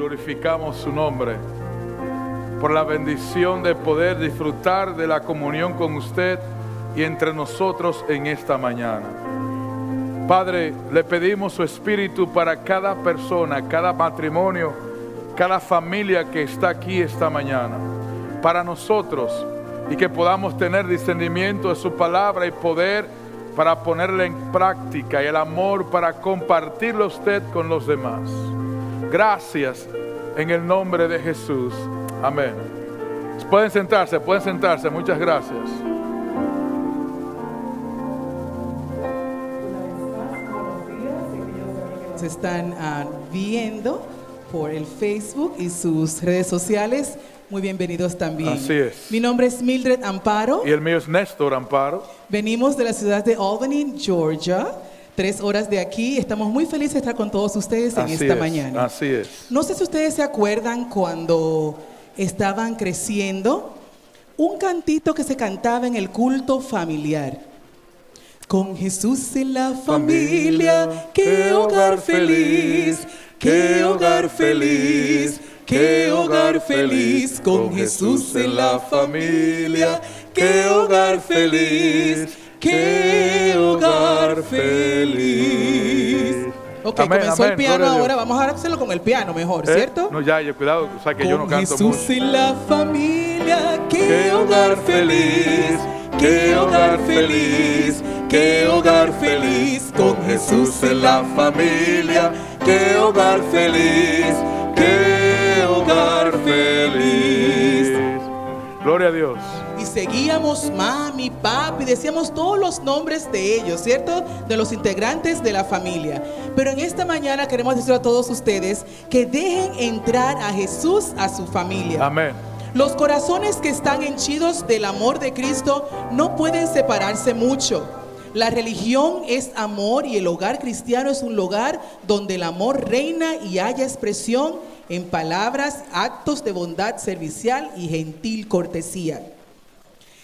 glorificamos su nombre por la bendición de poder disfrutar de la comunión con usted y entre nosotros en esta mañana. Padre, le pedimos su espíritu para cada persona, cada matrimonio, cada familia que está aquí esta mañana, para nosotros, y que podamos tener discernimiento de su palabra y poder para ponerla en práctica, y el amor para compartirlo usted con los demás. Gracias en el nombre de Jesús. Amén. Pueden sentarse, muchas gracias. Se están viendo por el Facebook y sus redes sociales. Muy bienvenidos también. Así es. Mi nombre es Mildred Amparo. Y el mío es Néstor Amparo. Venimos de la ciudad de Albany, Georgia. 3 horas de aquí. Estamos muy felices de estar con todos ustedes en esta mañana. Así es. No sé si ustedes se acuerdan cuando estaban creciendo, un cantito que se cantaba en el culto familiar. Con Jesús en la familia, qué hogar feliz, qué hogar feliz, qué hogar feliz. Con Jesús en la familia, qué hogar feliz, qué hogar feliz. Ok, amén, comenzó el piano ahora, vamos a hacerlo con el piano mejor, ¿cierto? No, ya, cuidado, o sea que yo no canto mucho. Con Jesús en la familia, qué hogar feliz, qué hogar feliz, qué hogar feliz. Con Jesús en la familia, qué hogar feliz, qué hogar feliz. Gloria a Dios. Y seguíamos mami, papi, decíamos todos los nombres de ellos, ¿cierto? De los integrantes de la familia. Pero en esta mañana queremos decir a todos ustedes que dejen entrar a Jesús a su familia. Amén. Los corazones que están henchidos del amor de Cristo no pueden separarse mucho. La religión es amor y el hogar cristiano es un lugar donde el amor reina y haya expresión en palabras, actos de bondad servicial y gentil cortesía.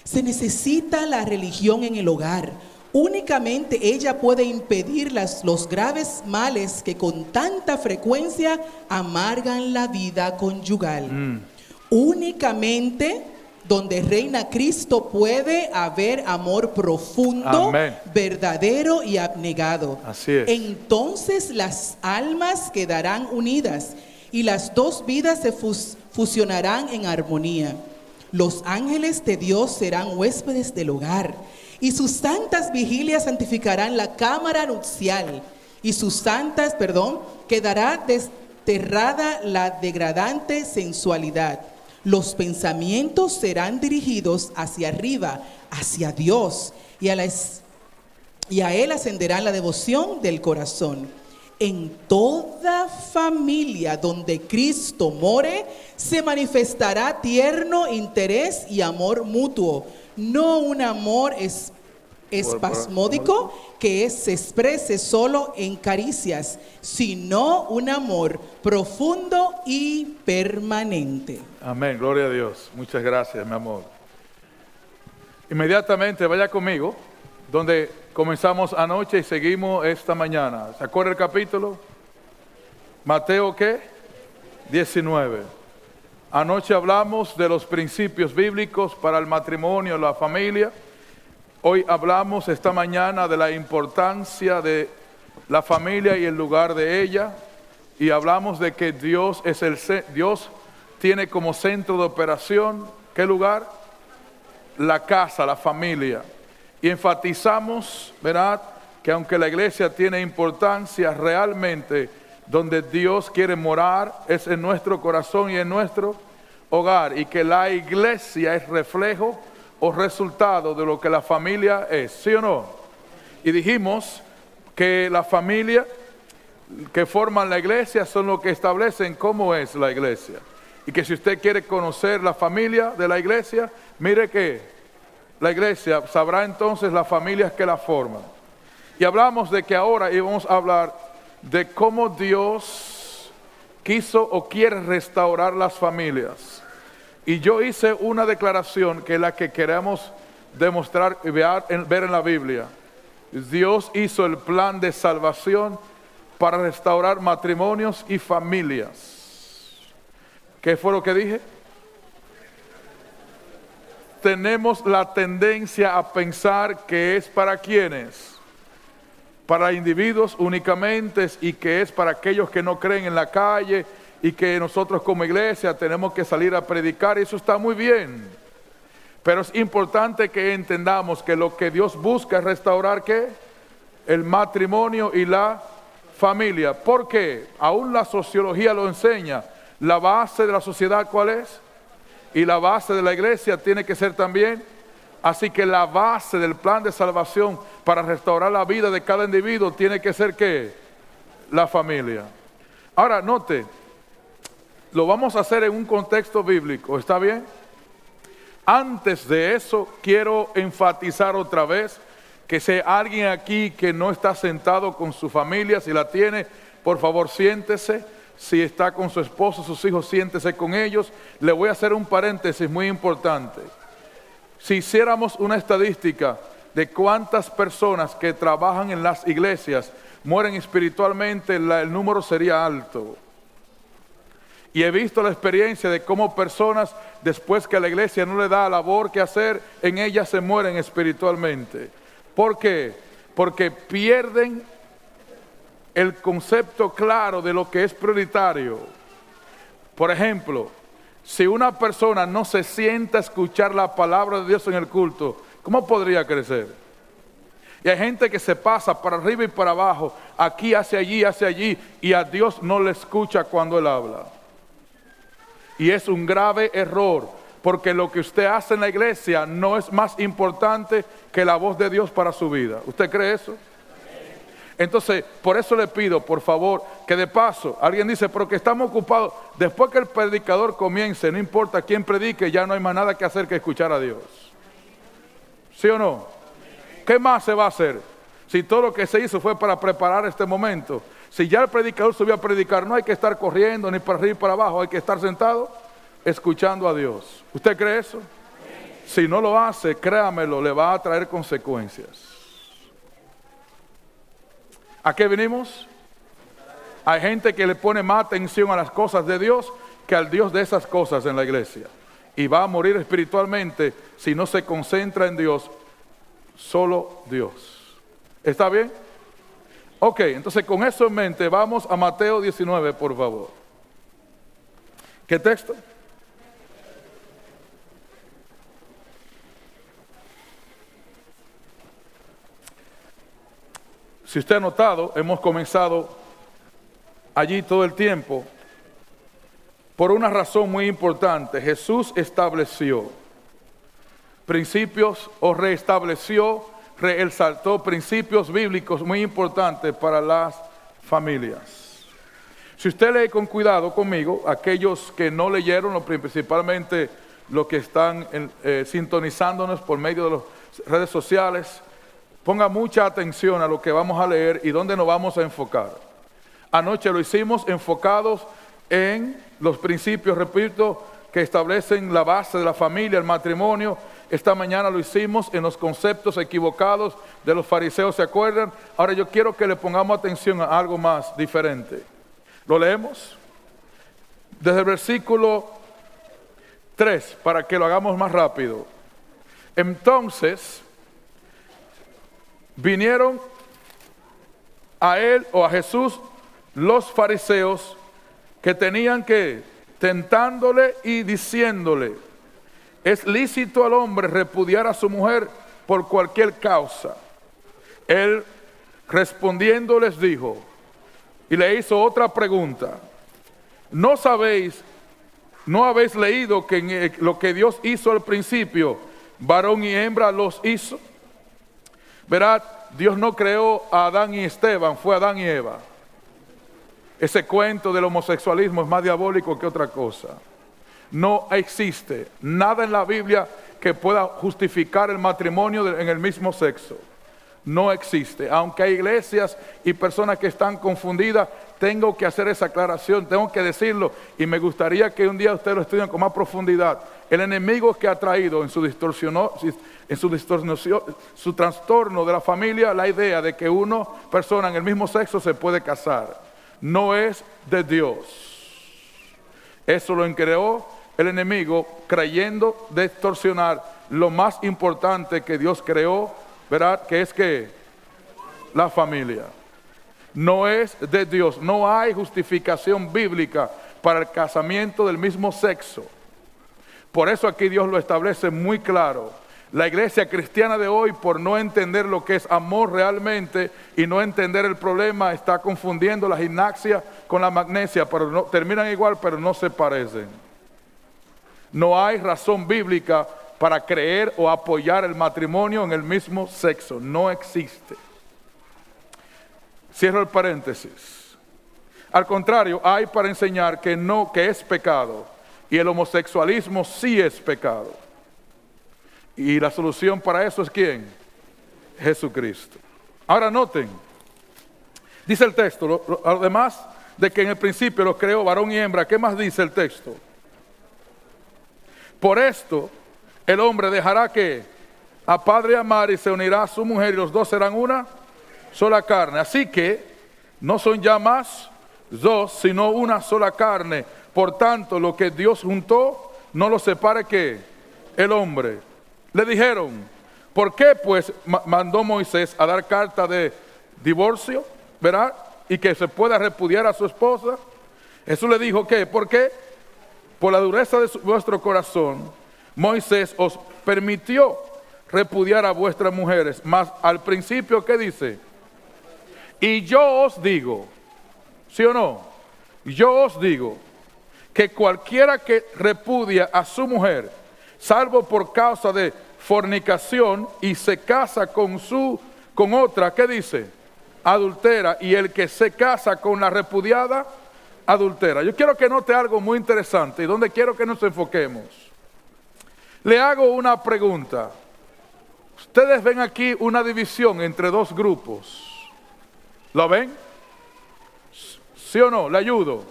Se necesita la religión en el hogar. Únicamente ella puede impedir los graves males que con tanta frecuencia amargan la vida conyugal. Únicamente donde reina Cristo puede haber amor profundo, amén, verdadero y abnegado. Así es. Entonces las almas quedarán unidas y las dos vidas se fusionarán en armonía. Los ángeles de Dios serán huéspedes del hogar y sus santas vigilias santificarán la cámara nupcial y quedará desterrada la degradante sensualidad. Los pensamientos serán dirigidos hacia arriba, hacia Dios, y a Él ascenderá la devoción del corazón. En toda familia donde Cristo more, se manifestará tierno interés y amor mutuo, no un amor espasmódico que se exprese solo en caricias, sino un amor profundo y permanente. Amén, gloria a Dios. Muchas gracias, mi amor. Inmediatamente vaya conmigo, donde comenzamos anoche y seguimos esta mañana. ¿Se acuerda el capítulo? Mateo, ¿qué? 19. Anoche hablamos de los principios bíblicos para el matrimonio, la familia. Hoy hablamos esta mañana de la importancia de la familia y el lugar de ella. Y hablamos de que Dios tiene como centro de operación, ¿qué lugar? La casa, la familia. Y enfatizamos, ¿verdad?, que aunque la iglesia tiene importancia, realmente donde Dios quiere morar es en nuestro corazón y en nuestro hogar. Y que la iglesia es reflejo o resultado de lo que la familia es, ¿sí o no? Y dijimos que la familia que forman la iglesia son los que establecen cómo es la iglesia. Y que si usted quiere conocer la familia de la iglesia, mire que la iglesia sabrá entonces las familias que la forman. Y hablamos de que ahora íbamos a hablar de cómo Dios quiso o quiere restaurar las familias. Y yo hice una declaración que es la que queremos demostrar y ver en la Biblia. Dios hizo el plan de salvación para restaurar matrimonios y familias. ¿Qué fue lo que dije? Tenemos la tendencia a pensar que es para quienes, para individuos únicamente, y que es para aquellos que no creen en la calle, y que nosotros como iglesia tenemos que salir a predicar, y eso está muy bien. Pero es importante que entendamos que lo que Dios busca es restaurar, ¿qué? El matrimonio y la familia. ¿Por qué? Aún la sociología lo enseña. La base de la sociedad, ¿cuál es? Y la base de la iglesia tiene que ser también. Así que la base del plan de salvación para restaurar la vida de cada individuo tiene que ser, ¿qué? La familia. Ahora, note, lo vamos a hacer en un contexto bíblico, ¿está bien? Antes de eso, quiero enfatizar otra vez que si hay alguien aquí que no está sentado con su familia, si la tiene, por favor siéntese. Si está con su esposo, sus hijos, siéntese con ellos. Le voy a hacer un paréntesis muy importante. Si hiciéramos una estadística de cuántas personas que trabajan en las iglesias mueren espiritualmente, el número sería alto. Y he visto la experiencia de cómo personas, después que la iglesia no le da labor que hacer, en ellas se mueren espiritualmente. ¿Por qué? Porque pierden el concepto claro de lo que es prioritario. Por ejemplo, si una persona no se sienta a escuchar la palabra de Dios en el culto, ¿cómo podría crecer? Y hay gente que se pasa para arriba y para abajo, aquí hacia allí, y a Dios no le escucha cuando Él habla. Y es un grave error, porque lo que usted hace en la iglesia no es más importante que la voz de Dios para su vida. ¿Usted cree eso? Entonces, por eso le pido, por favor, que de paso, alguien dice, pero que estamos ocupados. Después que el predicador comience, no importa quién predique, ya no hay más nada que hacer que escuchar a Dios. ¿Sí o no? ¿Qué más se va a hacer? Si todo lo que se hizo fue para preparar este momento. Si ya el predicador subió a predicar, no hay que estar corriendo ni para arriba ni para abajo, hay que estar sentado escuchando a Dios. ¿Usted cree eso? Si no lo hace, créamelo, le va a traer consecuencias. ¿A qué venimos? Hay gente que le pone más atención a las cosas de Dios que al Dios de esas cosas en la iglesia. Y va a morir espiritualmente si no se concentra en Dios, solo Dios. ¿Está bien? Ok, entonces con eso en mente vamos a Mateo 19, por favor. ¿Qué texto? Si usted ha notado, hemos comenzado allí todo el tiempo por una razón muy importante. Jesús estableció principios o reexaltó principios bíblicos muy importantes para las familias. Si usted lee con cuidado conmigo, aquellos que no leyeron, principalmente los que están sintonizándonos por medio de las redes sociales, ponga mucha atención a lo que vamos a leer y dónde nos vamos a enfocar. Anoche lo hicimos enfocados en los principios, repito, que establecen la base de la familia, el matrimonio. Esta mañana lo hicimos en los conceptos equivocados de los fariseos, ¿se acuerdan? Ahora yo quiero que le pongamos atención a algo más diferente. ¿Lo leemos? Desde el versículo 3, para que lo hagamos más rápido. Entonces vinieron a él o a Jesús los fariseos que tenían que tentándole y diciéndole: ¿es lícito al hombre repudiar a su mujer por cualquier causa? Él respondiendo les dijo, y le hizo otra pregunta: ¿no habéis leído que en lo que Dios hizo al principio, varón y hembra los hizo? Verad, Dios no creó a Adán y Esteban, fue Adán y Eva. Ese cuento del homosexualismo es más diabólico que otra cosa. No existe nada en la Biblia que pueda justificar el matrimonio en el mismo sexo. No existe. Aunque hay iglesias y personas que están confundidas, tengo que hacer esa aclaración, tengo que decirlo, y me gustaría que un día ustedes lo estudien con más profundidad. El enemigo que ha traído en su trastorno de la familia la idea de que una persona en el mismo sexo se puede casar. No es de Dios. Eso lo creó el enemigo, creyendo distorsionar lo más importante que Dios creó, ¿verdad? Que es que la familia no es de Dios. No hay justificación bíblica para el casamiento del mismo sexo. Por eso aquí Dios lo establece muy claro. La iglesia cristiana de hoy, por no entender lo que es amor realmente y no entender el problema, está confundiendo la gimnasia con la magnesia, pero no, terminan igual, pero no se parecen. No hay razón bíblica para creer o apoyar el matrimonio en el mismo sexo. No existe. Cierro el paréntesis. Al contrario, hay para enseñar que no, que es pecado. Y el homosexualismo sí es pecado. Y la solución para eso es ¿quién? Jesucristo. Ahora noten, dice el texto, además de que en el principio los creó varón y hembra, ¿qué más dice el texto? Por esto el hombre dejará que a padre y a madre y se unirá a su mujer y los dos serán una sola carne. Así que no son ya más dos, sino una sola carne. Por tanto, lo que Dios juntó, no lo separe que el hombre. Le dijeron, ¿por qué pues mandó Moisés a dar carta de divorcio? ¿Verdad? Y que se pueda repudiar a su esposa. Jesús le dijo, ¿qué? ¿Por qué? Por la dureza de vuestro corazón, Moisés os permitió repudiar a vuestras mujeres. Mas al principio, ¿qué dice? Y yo os digo, ¿sí o no? Yo os digo que cualquiera que repudia a su mujer, salvo por causa de fornicación y se casa con otra, ¿qué dice? Adultera, y el que se casa con la repudiada, adultera. Yo quiero que note algo muy interesante y donde quiero que nos enfoquemos. Le hago una pregunta. Ustedes ven aquí una división entre dos grupos. ¿Lo ven? ¿Sí o no? Le ayudo.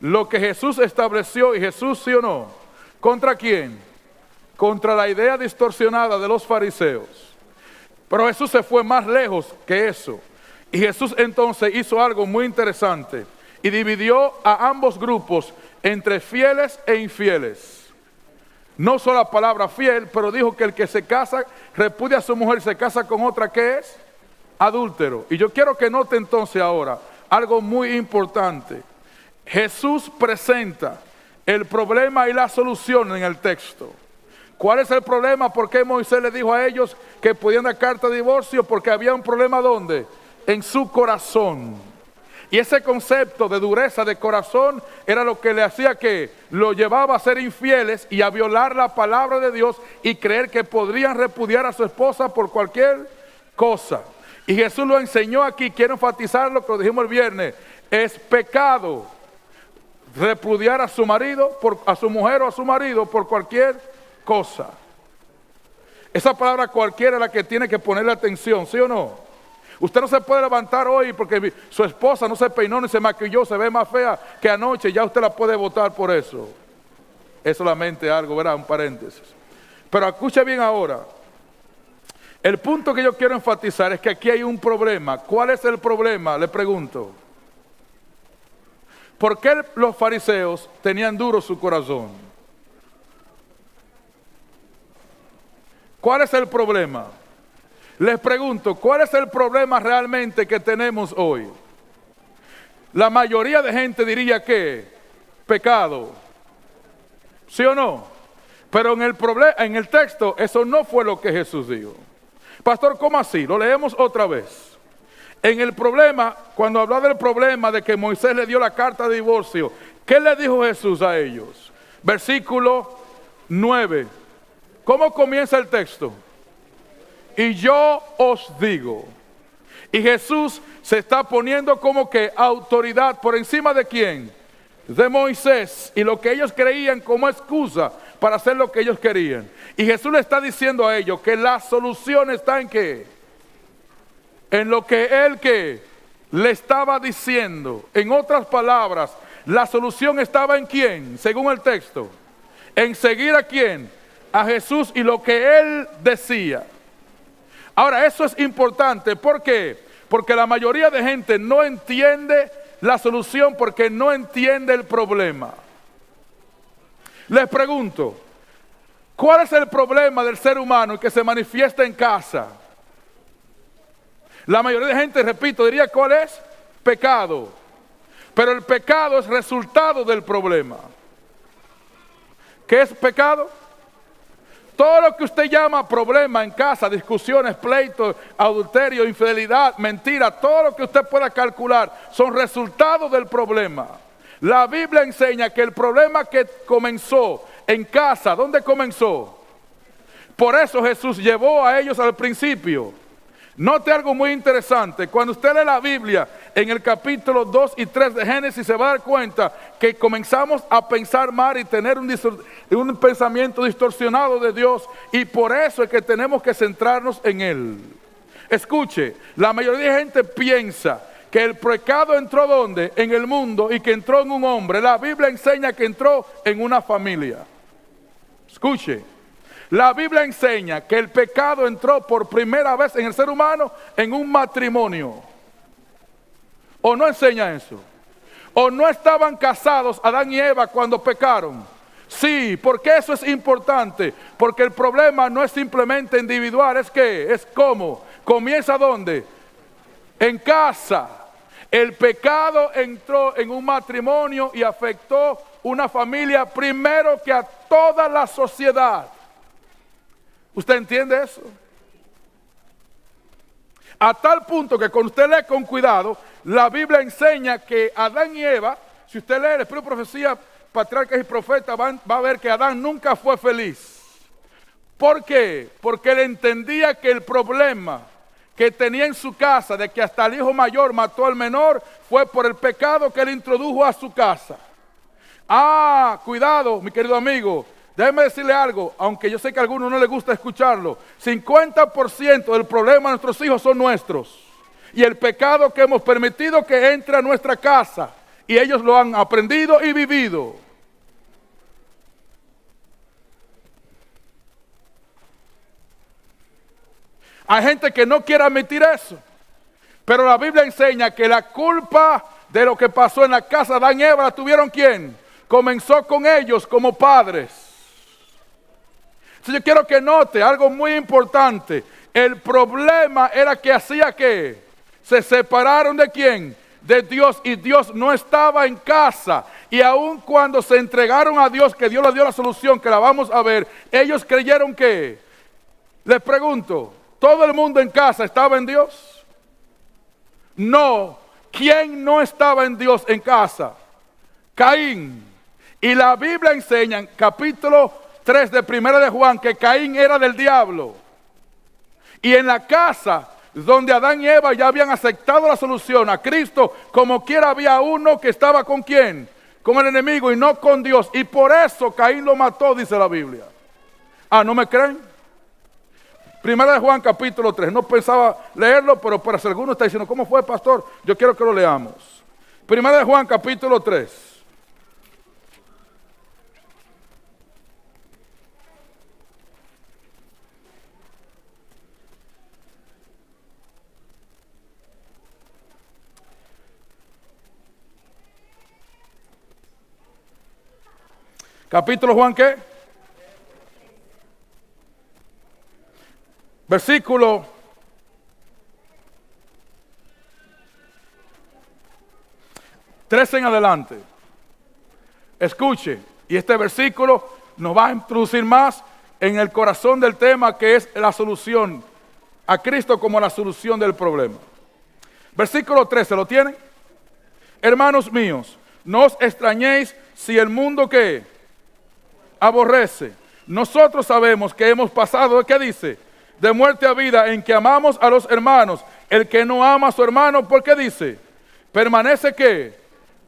Lo que Jesús estableció, y Jesús, ¿sí o no? ¿Contra quién? Contra la idea distorsionada de los fariseos. Pero Jesús se fue más lejos que eso. Y Jesús entonces hizo algo muy interesante. Y dividió a ambos grupos entre fieles e infieles. No solo la palabra fiel, pero dijo que el que se casa, repudia a su mujer, se casa con otra, ¿qué es? Adúltero. Y yo quiero que note entonces ahora algo muy importante. Jesús presenta el problema y la solución en el texto. ¿Cuál es el problema? ¿Por qué Moisés le dijo a ellos que podían dar carta de divorcio? Porque había un problema ¿dónde? En su corazón. Y ese concepto de dureza de corazón era lo que le hacía que lo llevaba a ser infieles y a violar la palabra de Dios y creer que podrían repudiar a su esposa por cualquier cosa. Y Jesús lo enseñó aquí, quiero enfatizar lo que lo dijimos el viernes, es pecado repudiar a su marido, a su mujer o a su marido por cualquier cosa. Esa palabra cualquiera es la que tiene que ponerle atención, ¿sí o no? Usted no se puede levantar hoy porque su esposa no se peinó ni se maquilló, se ve más fea que anoche, ya usted la puede votar por eso. Es solamente algo, ¿verdad? Un paréntesis. Pero escuche bien ahora. El punto que yo quiero enfatizar es que aquí hay un problema. ¿Cuál es el problema? Le pregunto. ¿Por qué los fariseos tenían duro su corazón? ¿Cuál es el problema? Les pregunto, ¿cuál es el problema realmente que tenemos hoy? La mayoría de gente diría que pecado, ¿sí o no? Pero en el texto eso no fue lo que Jesús dijo. Pastor, ¿cómo así? Lo leemos otra vez. En el problema, cuando habla del problema de que Moisés le dio la carta de divorcio, ¿qué le dijo Jesús a ellos? Versículo 9. ¿Cómo comienza el texto? Y yo os digo. Y Jesús se está poniendo como que autoridad por encima de ¿quién? De Moisés. Y lo que ellos creían como excusa para hacer lo que ellos querían. Y Jesús le está diciendo a ellos que la solución está en ¿qué? En lo que él que le estaba diciendo. En otras palabras, la solución estaba en ¿quién? Según el texto. En seguir a ¿quién? A Jesús y lo que él decía. Ahora, eso es importante. ¿Por qué? Porque la mayoría de gente no entiende la solución porque no entiende el problema. Les pregunto, ¿cuál es el problema del ser humano que se manifiesta en casa? La mayoría de gente, repito, diría ¿cuál es? Pecado. Pero el pecado es resultado del problema. ¿Qué es pecado? Todo lo que usted llama problema en casa, discusiones, pleitos, adulterio, infidelidad, mentira, todo lo que usted pueda calcular son resultados del problema. La Biblia enseña que el problema que comenzó en casa, ¿dónde comenzó? Por eso Jesús llevó a ellos al principio. Note algo muy interesante, cuando usted lee la Biblia en el capítulo 2 y 3 de Génesis se va a dar cuenta que comenzamos a pensar mal y tener un pensamiento distorsionado de Dios y por eso es que tenemos que centrarnos en Él. Escuche, la mayoría de gente piensa que el pecado entró ¿dónde? En el mundo y que entró en un hombre. La Biblia enseña que entró en una familia. Escuche. La Biblia enseña que el pecado entró por primera vez en el ser humano en un matrimonio. ¿O no enseña eso? ¿O no estaban casados Adán y Eva cuando pecaron? Sí, porque eso es importante. Porque el problema no es simplemente individual, es que, es cómo. ¿Comienza dónde? En casa. El pecado entró en un matrimonio y afectó una familia primero que a toda la sociedad. ¿Usted entiende eso? A tal punto que cuando usted lee con cuidado, la Biblia enseña que Adán y Eva, si usted lee el Espíritu de Profecía, Patriarcas y Profetas, va a ver que Adán nunca fue feliz. ¿Por qué? Porque él entendía que el problema que tenía en su casa, de que hasta el hijo mayor mató al menor, fue por el pecado que él introdujo a su casa. Ah, cuidado, mi querido amigo. Déjeme decirle algo, aunque yo sé que a algunos no les gusta escucharlo. 50% del problema de nuestros hijos son nuestros. Y el pecado que hemos permitido que entre a nuestra casa. Y ellos lo han aprendido y vivido. Hay gente que no quiere admitir eso. Pero la Biblia enseña que la culpa de lo que pasó en la casa de Adán y Eva la tuvieron ¿quién? Comenzó con ellos como padres. Entonces yo quiero que note algo muy importante. El problema era que hacía que se separaron de ¿quién? De Dios, y Dios no estaba en casa. Y aun cuando se entregaron a Dios, que Dios les dio la solución, que la vamos a ver, ellos creyeron que, les pregunto, ¿todo el mundo en casa estaba en Dios? No. ¿Quién no estaba en Dios en casa? Caín. Y la Biblia enseña en capítulo 3 de Primera de Juan que Caín era del diablo. Y en la casa donde Adán y Eva ya habían aceptado la solución a Cristo, como quiera había uno que estaba ¿con quién? Con el enemigo y no con Dios. Y por eso Caín lo mató, dice la Biblia. Ah, ¿no me creen? Primera de Juan capítulo 3. No pensaba leerlo, pero para si alguno está diciendo, ¿cómo fue, pastor? Yo quiero que lo leamos. Primera de Juan capítulo 3. Capítulo Juan, ¿qué? Versículo 13 en adelante. Escuche, y este versículo nos va a introducir más en el corazón del tema, que es la solución, a Cristo como la solución del problema. Versículo 13, ¿lo tienen? Hermanos míos, no os extrañéis si el mundo que aborrece. Nosotros sabemos que hemos pasado, ¿qué dice? De muerte a vida, en que amamos a los hermanos. El que no ama a su hermano, ¿por qué dice? Permanece ¿qué?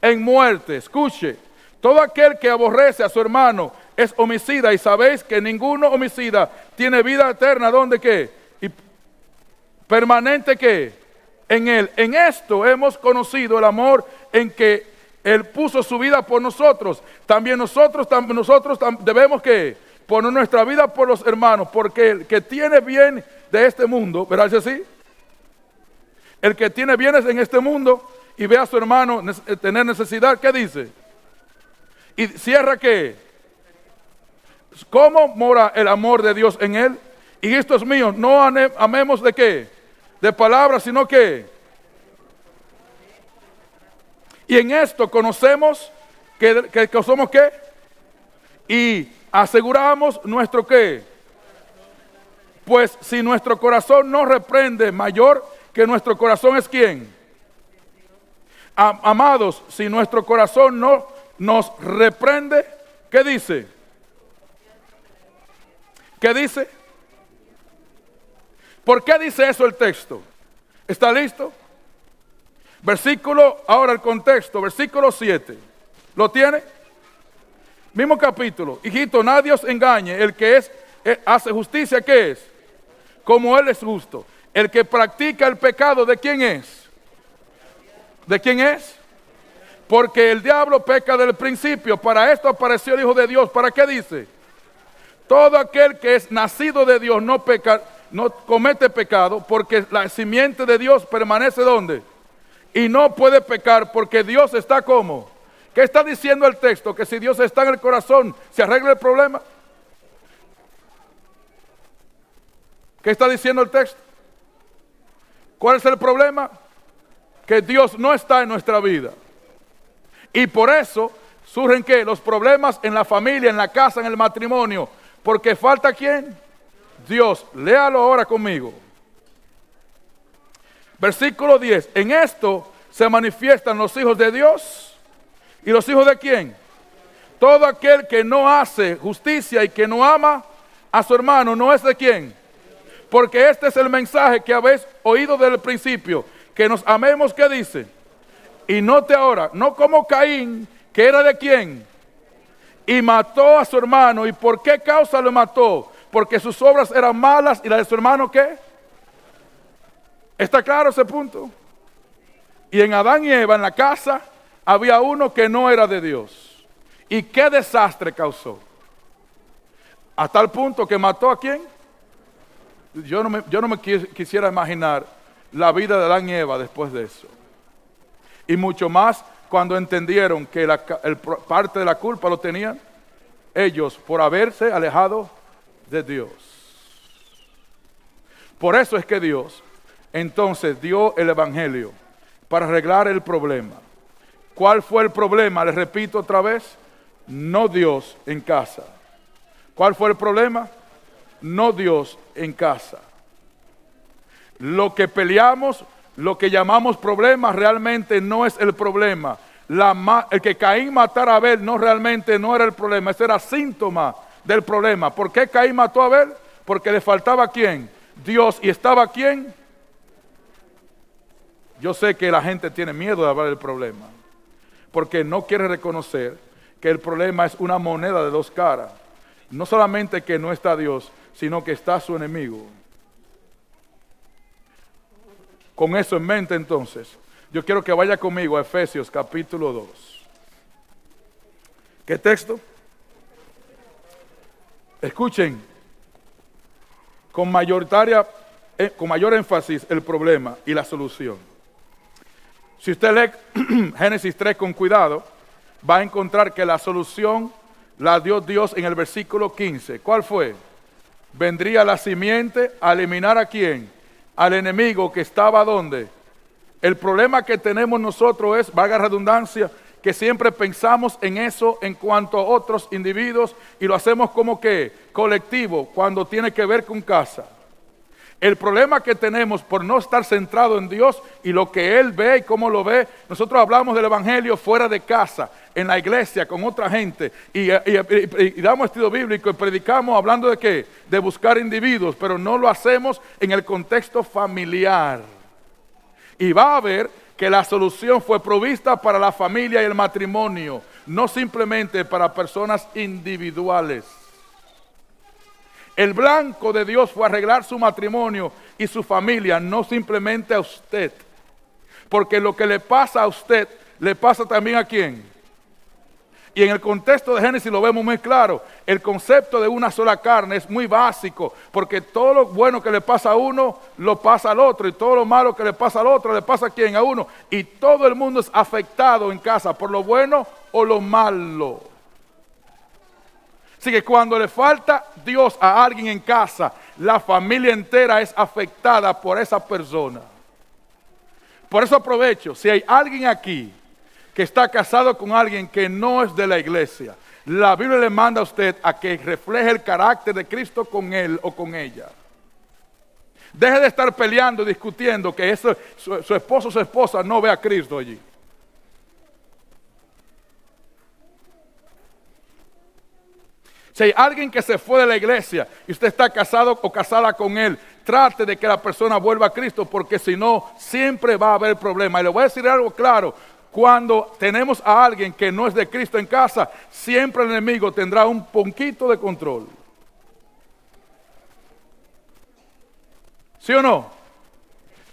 En muerte. Escuche, todo aquel que aborrece a su hermano es homicida, y sabéis que ninguno homicida tiene vida eterna. ¿Dónde qué? Y permanente ¿qué? En él. En esto hemos conocido el amor en que Él puso su vida por nosotros. También nosotros debemos que poner nuestra vida por los hermanos, porque el que tiene bien de este mundo, ¿verdad así? El que tiene bienes en este mundo y ve a su hermano tener necesidad, ¿qué dice? Y cierra ¿qué? ¿Cómo mora el amor de Dios en él? Y esto es mío, no amemos de qué, de palabras, sino que. Y en esto conocemos que somos qué. Y aseguramos nuestro qué. Pues si nuestro corazón no reprende, mayor que nuestro corazón es ¿quién? Amados, si nuestro corazón no nos reprende, ¿qué dice? ¿Qué dice? ¿Por qué dice eso el texto? ¿Está listo? Versículo, ahora el contexto, versículo 7. ¿Lo tiene? Mismo capítulo. Hijito, nadie os engañe. El que hace justicia, ¿qué es? Como él es justo. El que practica el pecado, ¿de quién es? ¿De quién es? Porque el diablo peca del principio. Para esto apareció el Hijo de Dios. ¿Para qué dice? Todo aquel que es nacido de Dios no peca, no comete pecado, porque la simiente de Dios permanece ¿dónde? Y no puede pecar porque Dios está como. ¿Qué está diciendo el texto? Que si Dios está en el corazón, ¿se arregla el problema? ¿Qué está diciendo el texto? ¿Cuál es el problema? Que Dios no está en nuestra vida. Y por eso surgen ¿qué? Los problemas en la familia, en la casa, en el matrimonio. Porque falta ¿quién? Dios. Léalo ahora conmigo. Versículo 10. En esto se manifiestan los hijos de Dios. ¿Y los hijos de quién? Todo aquel que no hace justicia y que no ama a su hermano, ¿no es de quién? Porque este es el mensaje que habéis oído desde el principio, que nos amemos, ¿qué dice? Y note ahora, no como Caín, que era de quién, y mató a su hermano. ¿Y por qué causa lo mató? Porque sus obras eran malas y la de su hermano, ¿qué? ¿Está claro ese punto? Y en Adán y Eva, en la casa, había uno que no era de Dios. ¿Y qué desastre causó? A tal punto que mató ¿a quién? Yo no me quisiera imaginar la vida de Adán y Eva después de eso. Y mucho más cuando entendieron que parte de la culpa lo tenían ellos por haberse alejado de Dios. Por eso es que Dios entonces dio el evangelio para arreglar el problema. ¿Cuál fue el problema? Les repito otra vez, no Dios en casa. ¿Cuál fue el problema? No Dios en casa. Lo que peleamos, lo que llamamos problema, realmente no es el problema. El que Caín matara a Abel realmente no era el problema, ese era síntoma del problema. ¿Por qué Caín mató a Abel? Porque le faltaba ¿quién? Dios. ¿Y estaba quién? Yo sé que la gente tiene miedo de hablar del problema, porque no quiere reconocer que el problema es una moneda de dos caras. No solamente que no está Dios, sino que está su enemigo. Con eso en mente entonces, yo quiero que vaya conmigo a Efesios capítulo 2. ¿Qué texto? Escuchen con mayor énfasis el problema y la solución. Si usted lee Génesis 3 con cuidado, va a encontrar que la solución la dio Dios en el versículo 15. ¿Cuál fue? Vendría la simiente a eliminar ¿a quién? Al enemigo que estaba ¿dónde? El problema que tenemos nosotros es, valga redundancia, que siempre pensamos en eso en cuanto a otros individuos y lo hacemos como que colectivo cuando tiene que ver con casa. El problema que tenemos por no estar centrado en Dios y lo que Él ve y cómo lo ve, nosotros hablamos del evangelio fuera de casa, en la iglesia, con otra gente, y damos estudio bíblico y predicamos hablando de qué, de buscar individuos, pero no lo hacemos en el contexto familiar. Y va a ver que la solución fue provista para la familia y el matrimonio, no simplemente para personas individuales. El blanco de Dios fue arreglar su matrimonio y su familia, no simplemente a usted. Porque lo que le pasa a usted, le pasa también a quién. Y en el contexto de Génesis lo vemos muy claro. El concepto de una sola carne es muy básico, porque todo lo bueno que le pasa a uno, lo pasa al otro. Y todo lo malo que le pasa al otro, le pasa a quién, a uno. Y todo el mundo es afectado en casa por lo bueno o lo malo. Así que cuando le falta Dios a alguien en casa, la familia entera es afectada por esa persona. Por eso aprovecho, si hay alguien aquí que está casado con alguien que no es de la iglesia, la Biblia le manda a usted a que refleje el carácter de Cristo con él o con ella. Deje de estar peleando, discutiendo que su esposo o su esposa no ve a Cristo allí. Si hay alguien que se fue de la iglesia y usted está casado o casada con él, trate de que la persona vuelva a Cristo, porque si no, siempre va a haber problemas. Y le voy a decir algo claro: cuando tenemos a alguien que no es de Cristo en casa, siempre el enemigo tendrá un poquito de control. ¿Sí o no?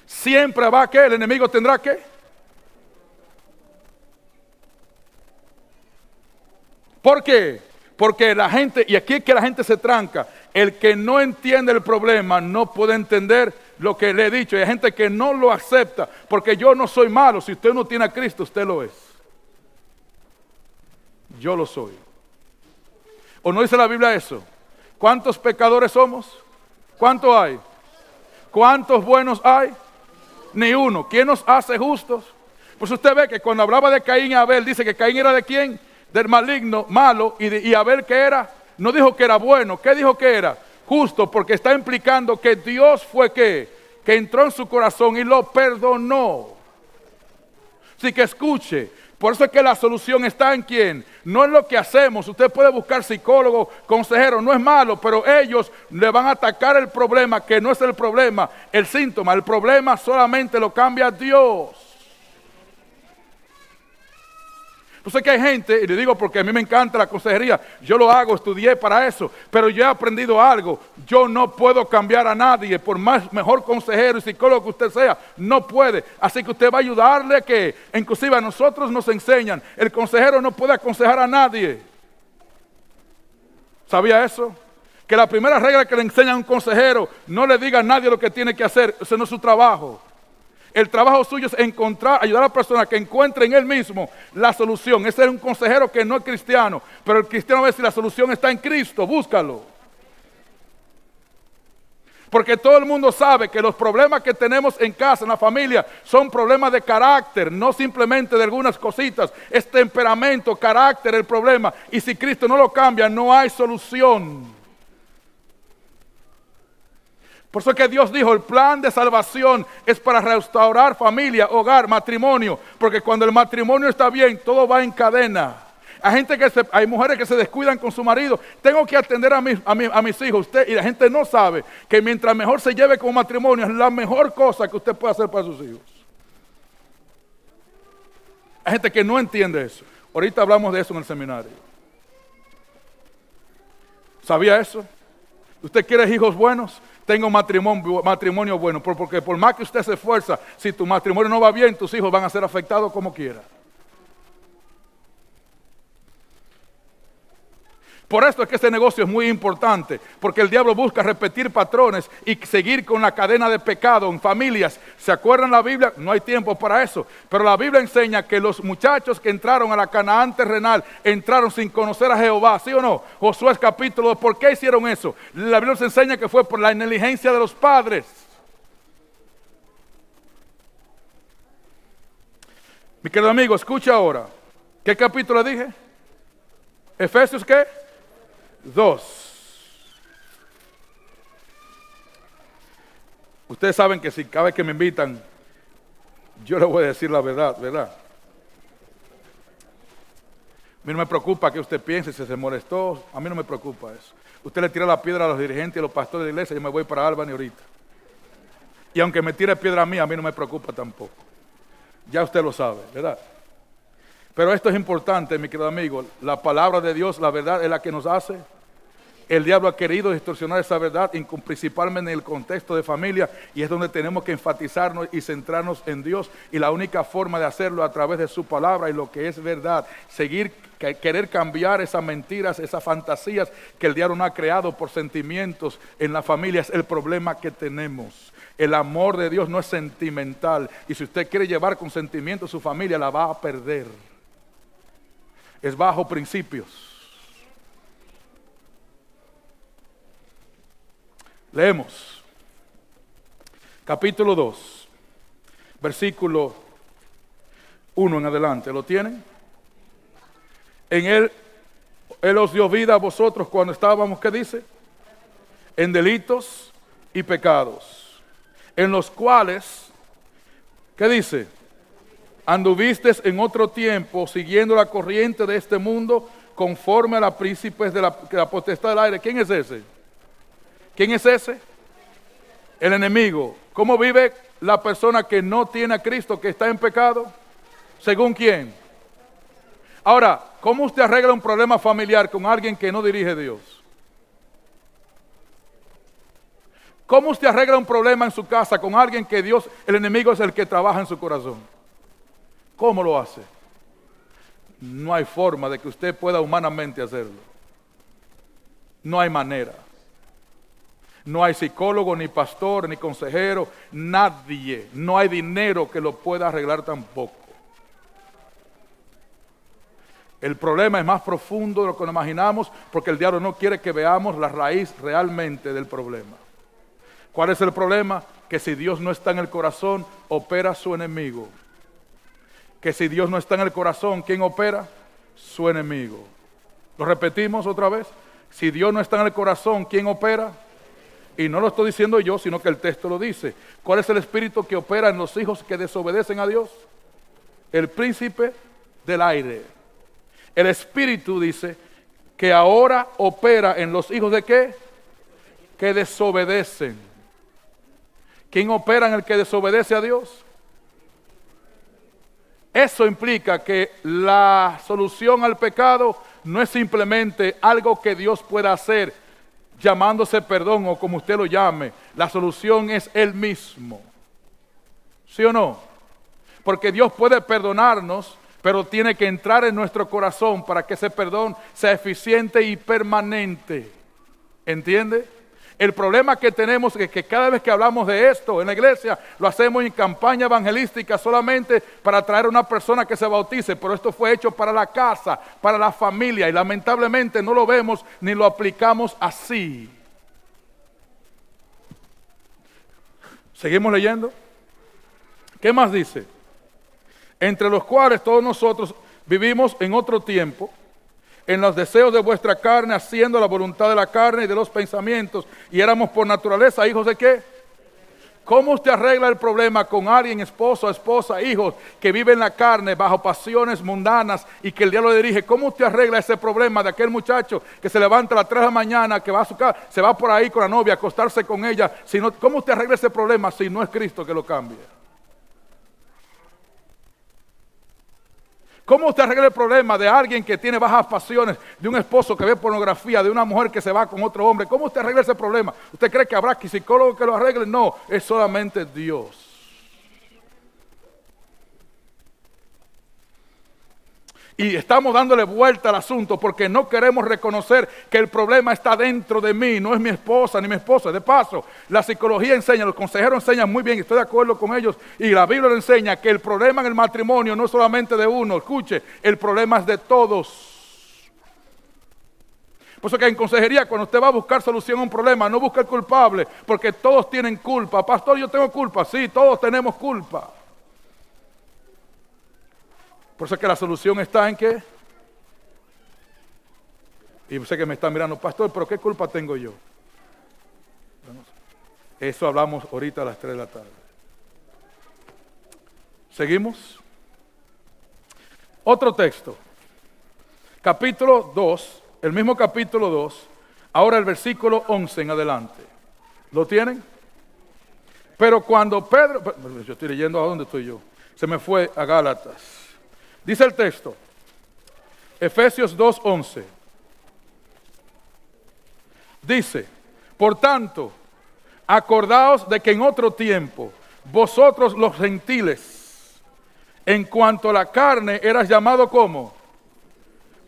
Siempre va a que el enemigo tendrá que. ¿Por qué? Porque la gente, y aquí es que la gente se tranca, el que no entiende el problema no puede entender lo que le he dicho. Y hay gente que no lo acepta, porque yo no soy malo. Si usted no tiene a Cristo, usted lo es. Yo lo soy. ¿O no dice la Biblia eso? ¿Cuántos pecadores somos? ¿Cuántos hay? ¿Cuántos buenos hay? Ni uno. ¿Quién nos hace justos? Pues usted ve que cuando hablaba de Caín y Abel, dice que Caín era de quién? Del maligno, malo, y Abel, ¿qué era? No dijo que era bueno. ¿Qué dijo que era? Justo, porque está implicando que Dios fue que entró en su corazón y lo perdonó. Así que escuche, por eso es que la solución está en quién, no en lo que hacemos. Usted puede buscar psicólogo, consejero, no es malo, pero ellos le van a atacar el problema, que no es el problema, el síntoma. El problema solamente lo cambia Dios. Yo sé que hay gente, y le digo porque a mí me encanta la consejería, yo lo hago, estudié para eso, pero yo he aprendido algo: yo no puedo cambiar a nadie, por más mejor consejero y psicólogo que usted sea, no puede. Así que usted va a ayudarle a que, inclusive a nosotros nos enseñan, el consejero no puede aconsejar a nadie. ¿Sabía eso? Que la primera regla que le enseña a un consejero: no le diga a nadie lo que tiene que hacer, ese no es su trabajo. El trabajo suyo es ayudar a la persona que encuentre en él mismo la solución. Ese es un consejero que no es cristiano, pero el cristiano ve si la solución está en Cristo, búscalo. Porque todo el mundo sabe que los problemas que tenemos en casa, en la familia, son problemas de carácter, no simplemente de algunas cositas. Es temperamento, carácter el problema. Y si Cristo no lo cambia, no hay solución. Por eso es que Dios dijo: el plan de salvación es para restaurar familia, hogar, matrimonio. Porque cuando el matrimonio está bien, todo va en cadena. Hay mujeres que se descuidan con su marido. Tengo que atender a mis hijos. Y la gente no sabe que mientras mejor se lleve como matrimonio, es la mejor cosa que usted puede hacer para sus hijos. Hay gente que no entiende eso. Ahorita hablamos de eso en el seminario. ¿Sabía eso? ¿Usted quiere hijos buenos? Tenga un matrimonio bueno, porque por más que usted se esfuerza, si tu matrimonio no va bien, tus hijos van a ser afectados como quiera. Por esto es que este negocio es muy importante, porque el diablo busca repetir patrones y seguir con la cadena de pecado en familias. ¿Se acuerdan la Biblia? No hay tiempo para eso, pero la Biblia enseña que los muchachos que entraron a la Canaán terrenal entraron sin conocer a Jehová, ¿sí o no? Josué capítulo 2, ¿por qué hicieron eso? La Biblia nos enseña que fue por la negligencia de los padres. Mi querido amigo, escucha ahora. ¿Qué capítulo dije? ¿Efesios qué? 2. Ustedes saben que si cada vez que me invitan, yo les voy a decir la verdad, ¿verdad? A mí no me preocupa que usted piense si se molestó, a mí no me preocupa eso. Usted le tira la piedra a los dirigentes y a los pastores de la iglesia, yo me voy para Albany ahorita. Y aunque me tire piedra a mí no me preocupa tampoco. Ya usted lo sabe, ¿verdad? Pero esto es importante, mi querido amigo. La palabra de Dios, la verdad, es la que nos hace. El diablo ha querido distorsionar esa verdad, principalmente en el contexto de familia, y es donde tenemos que enfatizarnos y centrarnos en Dios. Y la única forma de hacerlo a través de su palabra y lo que es verdad. Querer cambiar esas mentiras, esas fantasías que el diablo no ha creado por sentimientos en la familia, es el problema que tenemos. El amor de Dios no es sentimental, y si usted quiere llevar con sentimiento su familia, la va a perder. Es bajo principios. Leemos. Capítulo 2, versículo 1 en adelante. ¿Lo tienen? En Él os dio vida a vosotros cuando estábamos, ¿qué dice? En delitos y pecados, en los cuales, ¿qué dice? Anduvisteis en otro tiempo, siguiendo la corriente de este mundo, conforme a los príncipes de la potestad del aire. ¿Quién es ese? ¿Quién es ese? El enemigo. ¿Cómo vive la persona que no tiene a Cristo, que está en pecado? ¿Según quién? Ahora, ¿cómo usted arregla un problema familiar con alguien que no dirige Dios? ¿Cómo usted arregla un problema en su casa con alguien que Dios, el enemigo, es el que trabaja en su corazón? ¿Cómo lo hace? No hay forma de que usted pueda humanamente hacerlo. No hay manera. No hay psicólogo, ni pastor, ni consejero, nadie. No hay dinero que lo pueda arreglar tampoco. El problema es más profundo de lo que nos imaginamos, porque el diablo no quiere que veamos la raíz realmente del problema. ¿Cuál es el problema? Que si Dios no está en el corazón, opera su enemigo. Que si Dios no está en el corazón, ¿quién opera? Su enemigo. ¿Lo repetimos otra vez? Si Dios no está en el corazón, ¿quién opera? Y no lo estoy diciendo yo, sino que el texto lo dice. ¿Cuál es el espíritu que opera en los hijos que desobedecen a Dios? El príncipe del aire. El espíritu dice que ahora opera en los hijos ¿de qué? Que desobedecen. ¿Quién opera en el que desobedece a Dios? Eso implica que la solución al pecado no es simplemente algo que Dios pueda hacer, llamándose perdón o como usted lo llame. La solución es Él mismo. ¿Sí o no? Porque Dios puede perdonarnos, pero tiene que entrar en nuestro corazón para que ese perdón sea eficiente y permanente. ¿Entiende? El problema que tenemos es que cada vez que hablamos de esto en la iglesia, lo hacemos en campaña evangelística solamente para atraer a una persona que se bautice, pero esto fue hecho para la casa, para la familia, y lamentablemente no lo vemos ni lo aplicamos así. ¿Seguimos leyendo? ¿Qué más dice? Entre los cuales todos nosotros vivimos en otro tiempo, en los deseos de vuestra carne, haciendo la voluntad de la carne y de los pensamientos, y éramos por naturaleza hijos ¿de qué? ¿Cómo usted arregla el problema con alguien, esposo, esposa, hijos, que vive en la carne bajo pasiones mundanas y que el diablo le dirige? ¿Cómo usted arregla ese problema de aquel muchacho que se levanta a las 3 de la mañana, que va a su casa, se va por ahí con la novia a acostarse con ella? ¿Cómo usted arregla ese problema si no es Cristo que lo cambia? ¿Cómo usted arregla el problema de alguien que tiene bajas pasiones, de un esposo que ve pornografía, de una mujer que se va con otro hombre? ¿Cómo usted arregla ese problema? ¿Usted cree que habrá psicólogos que lo arreglen? No, es solamente Dios. Y estamos dándole vuelta al asunto porque no queremos reconocer que el problema está dentro de mí, no es mi esposa ni mi esposa. De paso, la psicología enseña, los consejeros enseñan muy bien, estoy de acuerdo con ellos, y la Biblia lo enseña, que el problema en el matrimonio no es solamente de uno, escuche, el problema es de todos. Por eso que en consejería, cuando usted va a buscar solución a un problema, no busca el culpable, porque todos tienen culpa. Pastor, yo tengo culpa. Sí, todos tenemos culpa. Por eso es que la solución está en ¿qué? Y sé que me están mirando, pastor, pero ¿qué culpa tengo yo? Eso hablamos ahorita a las 3 de la tarde. ¿Seguimos? Otro texto. Capítulo 2, el mismo capítulo 2, ahora el versículo 11 en adelante. ¿Lo tienen? Pero cuando Pedro, yo estoy leyendo a dónde estoy yo, se me fue a Gálatas. Dice el texto, Efesios 2:11. Dice, por tanto, acordaos de que en otro tiempo, vosotros los gentiles, en cuanto a la carne, eras llamado ¿cómo?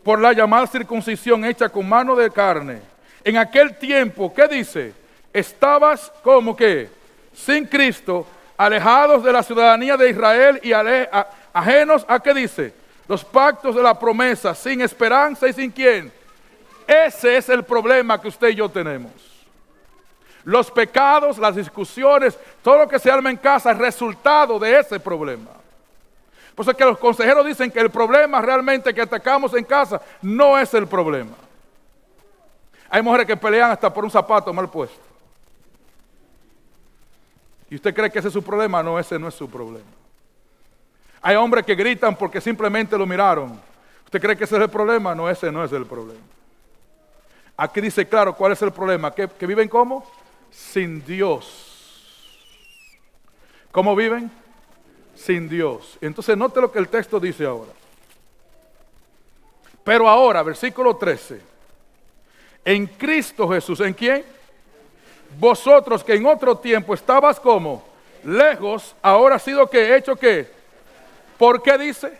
Por la llamada circuncisión hecha con mano de carne. En aquel tiempo, ¿qué dice? Estabas como que sin Cristo, alejados de la ciudadanía de Israel y ajenos a, ¿qué dice? Los pactos de la promesa, sin esperanza y sin quién. Ese es el problema que usted y yo tenemos. Los pecados, las discusiones, todo lo que se arma en casa es resultado de ese problema. Por eso es que los consejeros dicen que el problema realmente que atacamos en casa no es el problema. Hay mujeres que pelean hasta por un zapato mal puesto. ¿Y usted cree que ese es su problema? No, ese no es su problema. Hay hombres que gritan porque simplemente lo miraron. ¿Usted cree que ese es el problema? No, ese no es el problema. Aquí dice claro cuál es el problema. ¿Que viven cómo? Sin Dios. ¿Cómo viven? Sin Dios. Entonces note lo que el texto dice ahora. Pero ahora, versículo 13. En Cristo Jesús, ¿en quién? Vosotros que en otro tiempo estabas como lejos, ahora ha sido que hecho que. ¿Por qué dice?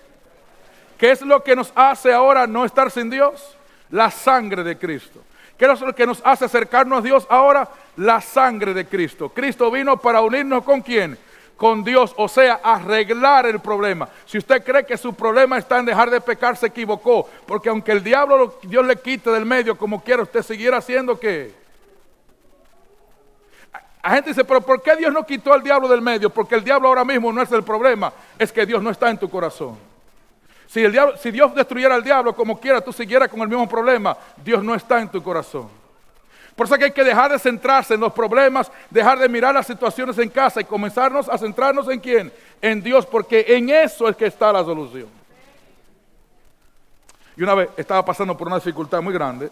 ¿Qué es lo que nos hace ahora no estar sin Dios? La sangre de Cristo. ¿Qué es lo que nos hace acercarnos a Dios ahora? La sangre de Cristo. Cristo vino para unirnos ¿con quién? Con Dios, o sea, arreglar el problema. Si usted cree que su problema está en dejar de pecar, se equivocó. Porque aunque el diablo Dios le quite del medio como quiera, usted seguirá haciendo ¿qué? La gente dice, pero ¿por qué Dios no quitó al diablo del medio? Porque el diablo ahora mismo no es el problema, es que Dios no está en tu corazón. Si Dios destruyera al diablo como quiera, tú siguieras con el mismo problema. Dios no está en tu corazón. Por eso es que hay que dejar de centrarse en los problemas, dejar de mirar las situaciones en casa y comenzarnos a centrarnos ¿en quién? En Dios, porque en eso es que está la solución. Y una vez estaba pasando por una dificultad muy grande,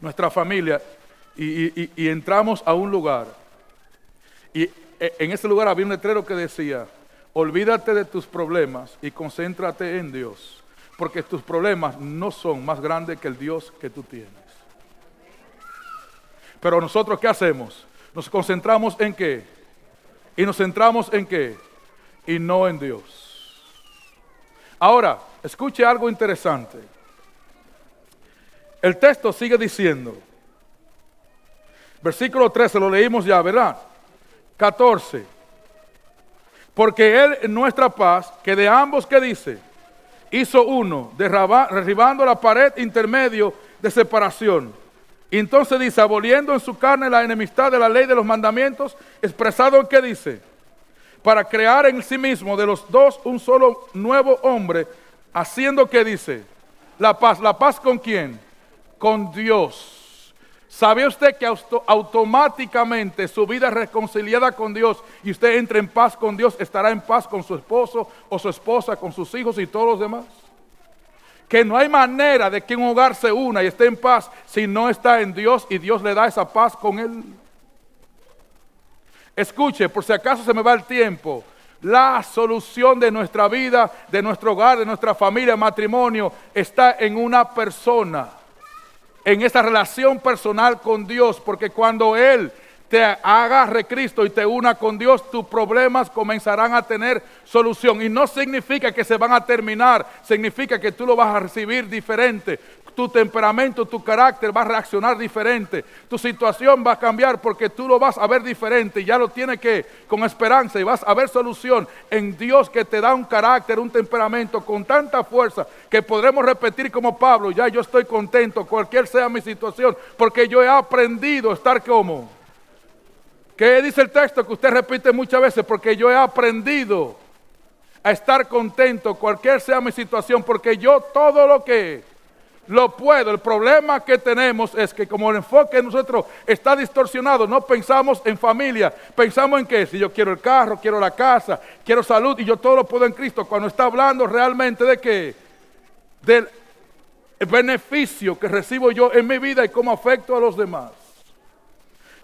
nuestra familia, y entramos a un lugar, y en ese lugar había un letrero que decía, olvídate de tus problemas y concéntrate en Dios, porque tus problemas no son más grandes que el Dios que tú tienes. Pero nosotros ¿qué hacemos? Nos concentramos en ¿qué? Y nos centramos en ¿qué? Y no en Dios. Ahora, escuche algo interesante. El texto sigue diciendo, versículo 13, lo leímos ya, ¿verdad? 14. Porque Él es nuestra paz, que de ambos, ¿qué dice? Hizo uno, derribando la pared intermedio de separación. Y entonces dice, aboliendo en su carne la enemistad de la ley de los mandamientos, expresado en ¿qué dice? Para crear en sí mismo de los dos un solo nuevo hombre, haciendo ¿qué dice? La paz ¿con quién? Con Dios. ¿Sabe usted que automáticamente su vida reconciliada con Dios y usted entra en paz con Dios, estará en paz con su esposo o su esposa, con sus hijos y todos los demás? Que no hay manera de que un hogar se una y esté en paz si no está en Dios y Dios le da esa paz con él. Escuche, por si acaso se me va el tiempo, la solución de nuestra vida, de nuestro hogar, de nuestra familia, matrimonio, está en una persona, en esa relación personal con Dios, porque cuando Él te agarre Cristo y te una con Dios, tus problemas comenzarán a tener solución. Y no significa que se van a terminar, significa que tú lo vas a recibir diferente. Tu temperamento, tu carácter va a reaccionar diferente. Tu situación va a cambiar porque tú lo vas a ver diferente. Ya lo tienes que con esperanza y vas a ver solución en Dios que te da un carácter, un temperamento con tanta fuerza que podremos repetir como Pablo, ya yo estoy contento, cualquier sea mi situación, porque yo he aprendido a estar como... ¿Qué dice el texto que usted repite muchas veces? Porque yo he aprendido a estar contento, cualquier sea mi situación, porque yo todo lo puedo. El problema que tenemos es que como el enfoque de nosotros está distorsionado, no pensamos en familia, pensamos en que si yo quiero el carro, quiero la casa, quiero salud y yo todo lo puedo en Cristo, cuando está hablando realmente de qué, del beneficio que recibo yo en mi vida y cómo afecto a los demás.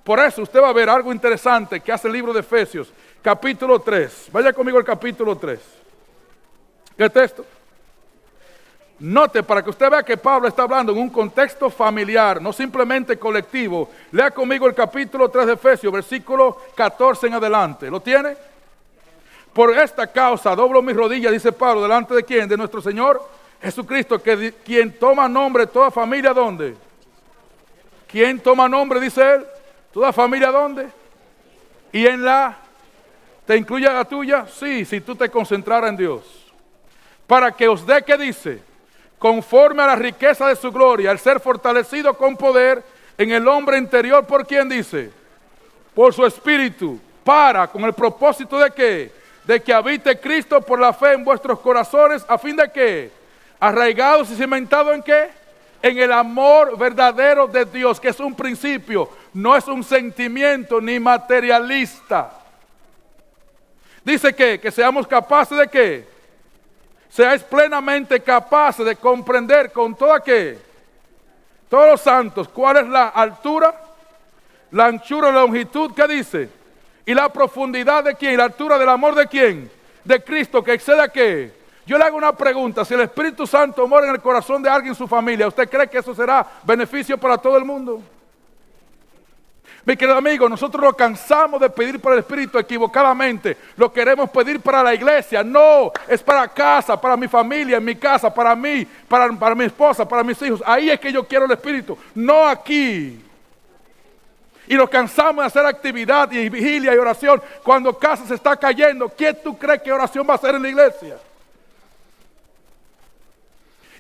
Por eso usted va a ver algo interesante que hace el libro de Efesios, capítulo 3. Vaya conmigo al capítulo 3. ¿Qué texto? Note, para que usted vea que Pablo está hablando en un contexto familiar, no simplemente colectivo. Lea conmigo el capítulo 3 de Efesios, versículo 14 en adelante. ¿Lo tiene? Por esta causa doblo mis rodillas, dice Pablo, ¿delante de quién? De nuestro Señor Jesucristo, quien toma nombre, toda familia, ¿dónde? ¿Quién toma nombre, dice él? ¿Toda familia dónde? ¿Y en te incluye la tuya? Sí, si tú te concentraras en Dios. Para que os dé, ¿qué dice? Conforme a la riqueza de su gloria, al ser fortalecido con poder en el hombre interior, ¿por quién dice? por su Espíritu, con el propósito de ¿qué? De que habite Cristo por la fe en vuestros corazones, a fin de que, arraigados y cimentados ¿en qué? En el amor verdadero de Dios, que es un principio, no es un sentimiento ni materialista. Dice que seamos capaces de ¿qué? Seáis plenamente capaces de comprender con toda ¿qué? Todos los santos, cuál es la altura, la anchura, la longitud, ¿qué dice? Y la profundidad de quién, la altura del amor de quién, de Cristo, que excede a qué. Yo le hago una pregunta: si el Espíritu Santo mora en el corazón de alguien en su familia, ¿usted cree que eso será beneficio para todo el mundo? Mi querido amigo, nosotros nos cansamos de pedir por el Espíritu equivocadamente. Lo queremos pedir para la iglesia. No, es para casa, para mi familia, en mi casa, para mí, para mi esposa, para mis hijos. Ahí es que yo quiero el Espíritu, no aquí. Y nos cansamos de hacer actividad y vigilia y oración cuando casa se está cayendo. ¿Quién tú crees que oración va a hacer en la iglesia?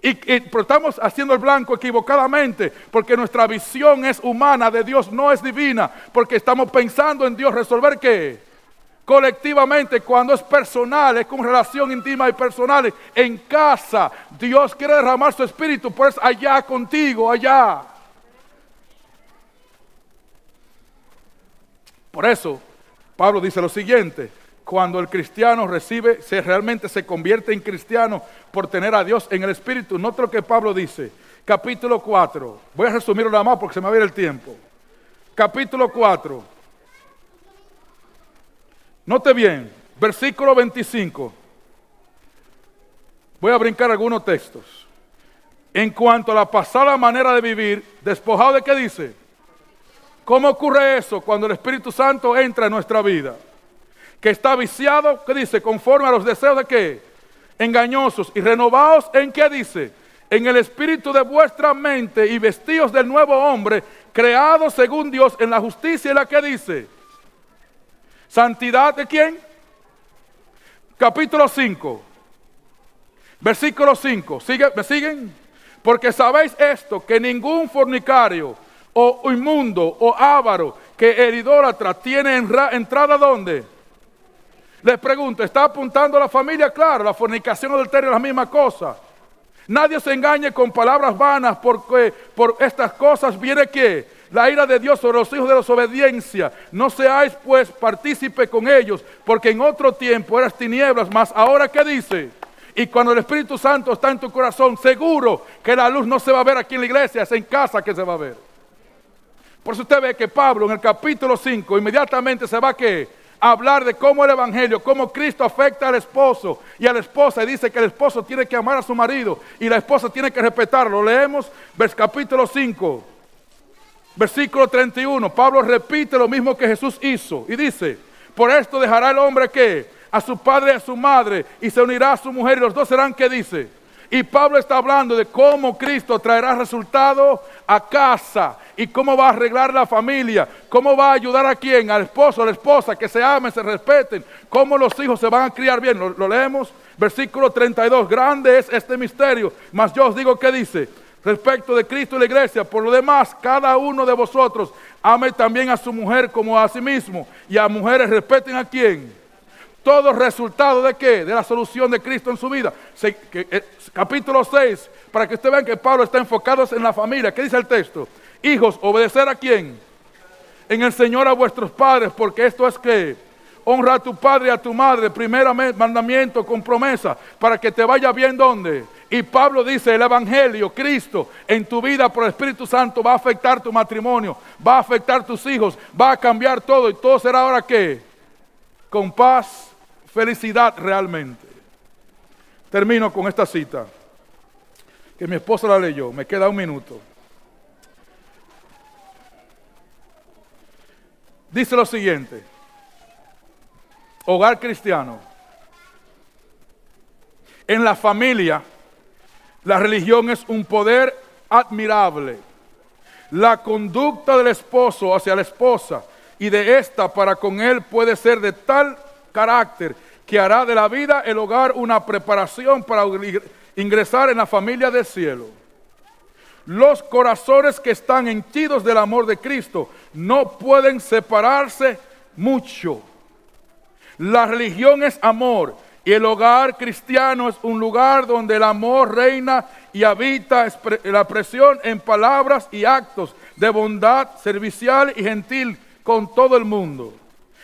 Pero estamos haciendo el blanco equivocadamente, porque nuestra visión es humana, de Dios no es divina, porque estamos pensando en Dios resolver ¿qué? Colectivamente, cuando es personal, es con relación íntima y personal. En casa, Dios quiere derramar su Espíritu, pues allá contigo, allá. Por eso, Pablo dice lo siguiente: cuando el cristiano realmente se convierte en cristiano por tener a Dios en el Espíritu. Note lo que Pablo dice, capítulo 4. Voy a resumirlo nada más porque se me va a ir el tiempo. Capítulo 4. Note bien, versículo 25. Voy a brincar algunos textos. En cuanto a la pasada manera de vivir, despojado de ¿qué dice? ¿Cómo ocurre eso cuando el Espíritu Santo entra en nuestra vida? Que está viciado, ¿qué dice? Conforme a los deseos de ¿qué? Engañosos. Y renovados en ¿qué dice? En el espíritu de vuestra mente, y vestidos del nuevo hombre, creado según Dios en la justicia y la ¿qué dice? ¿Santidad de quién? Capítulo 5. Versículo 5. ¿Me siguen? Porque sabéis esto, que ningún fornicario, o inmundo, o avaro, que el idólatra tiene entrada ¿dónde? Les pregunto, ¿está apuntando a la familia? Claro, la fornicación, adulterio es la misma cosa. Nadie se engañe con palabras vanas, porque por estas cosas viene ¿qué? La ira de Dios sobre los hijos de la desobediencia. No seáis pues partícipe con ellos, porque en otro tiempo eras tinieblas, mas ahora ¿qué dice? Y cuando el Espíritu Santo está en tu corazón, seguro que la luz no se va a ver aquí en la iglesia, es en casa que se va a ver. Por eso usted ve que Pablo en el capítulo 5 inmediatamente se va a ¿qué? Hablar de cómo el Evangelio, cómo Cristo afecta al esposo y a la esposa, y dice que el esposo tiene que amar a su marido y la esposa tiene que respetarlo. Leemos capítulo 5, versículo 31. Pablo repite lo mismo que Jesús hizo y dice: por esto dejará el hombre ¿qué? A su padre y a su madre, y se unirá a su mujer, y los dos serán ¿qué dice? Y Pablo está hablando de cómo Cristo traerá resultado a casa y cómo va a arreglar la familia, cómo va a ayudar a quién, al esposo, a la esposa, que se amen, se respeten, cómo los hijos se van a criar bien. Lo leemos, versículo 32. Grande es este misterio, mas yo os digo ¿qué dice? Respecto de Cristo y la iglesia, por lo demás, cada uno de vosotros ame también a su mujer como a sí mismo, y a mujeres respeten a quién. Todo resultado de ¿qué? De la solución de Cristo en su vida. Capítulo 6, para que ustedes vean que Pablo está enfocado en la familia. ¿Qué dice el texto? Hijos, obedecer a quién? En el Señor a vuestros padres, porque esto es que honra a tu padre y a tu madre, primer mandamiento con promesa, para que te vaya bien ¿dónde? Y Pablo dice: el Evangelio, Cristo, en tu vida por el Espíritu Santo va a afectar tu matrimonio, va a afectar tus hijos, va a cambiar todo, y todo será ahora ¿qué? Con paz, felicidad realmente. Termino con esta cita, que mi esposa la leyó, me queda un minuto. Dice lo siguiente: hogar cristiano. En la familia, la religión es un poder admirable. La conducta del esposo hacia la esposa y de esta para con él puede ser de tal carácter que hará de la vida el hogar una preparación para ingresar en la familia del cielo. Los corazones que están henchidos del amor de Cristo no pueden separarse mucho. La religión es amor y el hogar cristiano es un lugar donde el amor reina y habita la expresión en palabras y actos de bondad servicial y gentil con todo el mundo.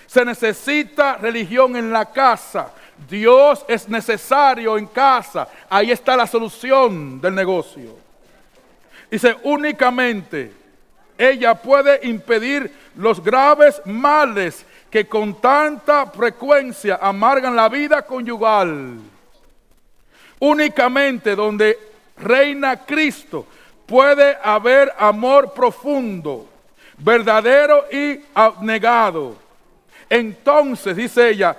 Se necesita religión en la casa. Dios es necesario en casa. Ahí está la solución del negocio. Dice, únicamente ella puede impedir los graves males que con tanta frecuencia amargan la vida conyugal. Únicamente donde reina Cristo puede haber amor profundo, verdadero y abnegado. Entonces, dice ella,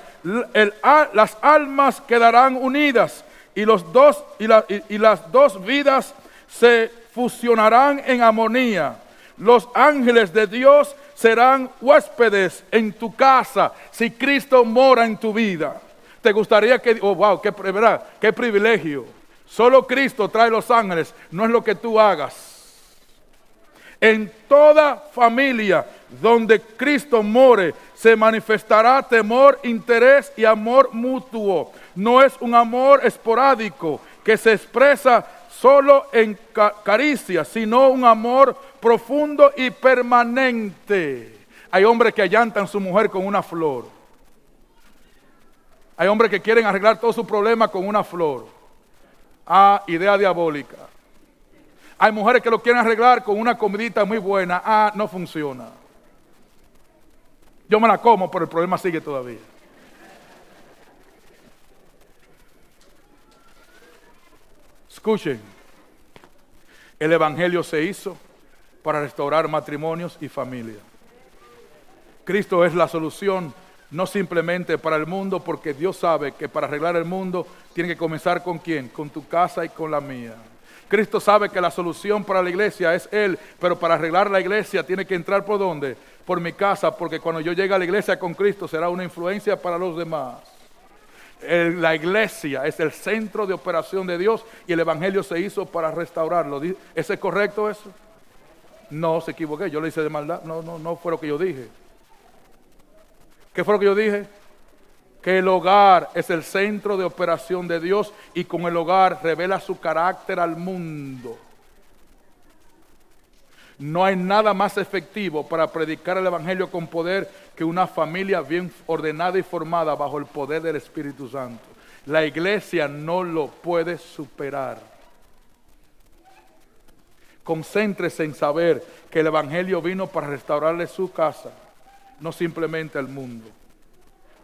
las almas quedarán unidas y las dos vidas se fusionarán en armonía. Los ángeles de Dios serán huéspedes en tu casa si Cristo mora en tu vida. ¿Te gustaría que, oh wow, qué privilegio? Solo Cristo trae los ángeles, no es lo que tú hagas. En toda familia donde Cristo more, se manifestará temor, interés y amor mutuo. No es un amor esporádico que se expresa solo en caricias, sino un amor profundo y permanente. Hay hombres que allantan a su mujer con una flor. Hay hombres que quieren arreglar todos sus problemas con una flor. Idea diabólica. Hay mujeres que lo quieren arreglar con una comidita muy buena. No funciona. Yo me la como, pero el problema sigue todavía. Escuchen, el evangelio se hizo para restaurar matrimonios y familia. Cristo es la solución, no simplemente para el mundo, porque Dios sabe que para arreglar el mundo tiene que comenzar ¿con quién? Con tu casa y con la mía. Cristo sabe que la solución para la iglesia es Él, pero para arreglar la iglesia tiene que entrar ¿por dónde? Por mi casa, porque cuando yo llegue a la iglesia con Cristo será una influencia para los demás. La iglesia es el centro de operación de Dios y el evangelio se hizo para restaurarlo. ¿Es correcto eso? No, se equivoqué, yo le hice de maldad. No fue lo que yo dije. ¿Qué fue lo que yo dije? Que el hogar es el centro de operación de Dios y con el hogar revela su carácter al mundo. No hay nada más efectivo para predicar el evangelio con poder que una familia bien ordenada y formada bajo el poder del Espíritu Santo. La iglesia no lo puede superar. Concéntrese en saber que el evangelio vino para restaurarle su casa, no simplemente al mundo.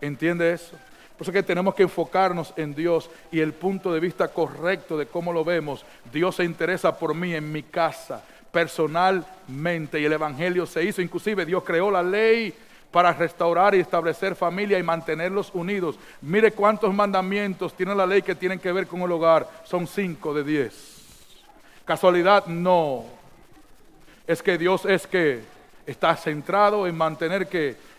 ¿Entiende eso? Por eso es que tenemos que enfocarnos en Dios y el punto de vista correcto de cómo lo vemos. Dios se interesa por mí en mi casa, personalmente, y el evangelio se hizo. Inclusive Dios creó la ley para restaurar y establecer familia y mantenerlos unidos. Mire cuántos mandamientos tiene la ley que tienen que ver con el hogar. Son 5 de 10. ¿Casualidad? No. Es que Dios está centrado en mantener